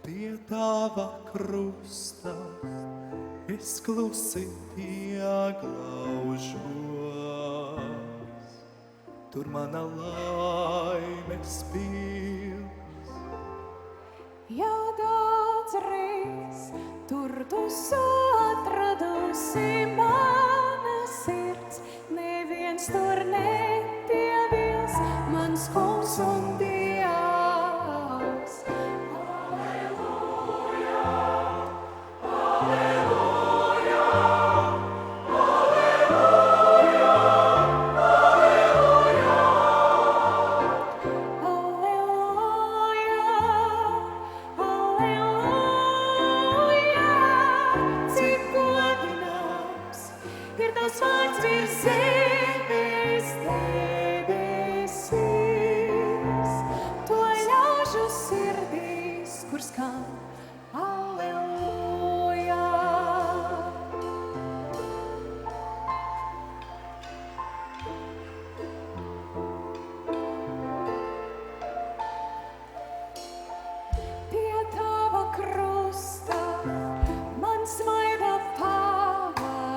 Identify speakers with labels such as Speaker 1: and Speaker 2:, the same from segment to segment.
Speaker 1: Pie tava krusta es klusi ieglaužos. Tur mana laimes pils.
Speaker 2: Jau daudz reiz tur tu atradusi mana sirds. Neviens tur nepievils, mans kungs un Dievs. Alleluja, alleluja, alleluja, alleluja, alleluja. Cik godināms ir tavs vārds virs zemes debesīs, to ļaužu sirdīs, kur skan alleluja. Pie tava krusta man smaida pavasars,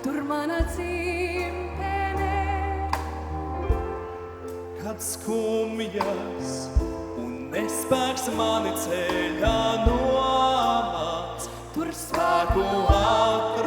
Speaker 2: tur mana dzimtene.
Speaker 1: Kad skumjas un nespēks mani ceļā nomāc, tur spēku atrod.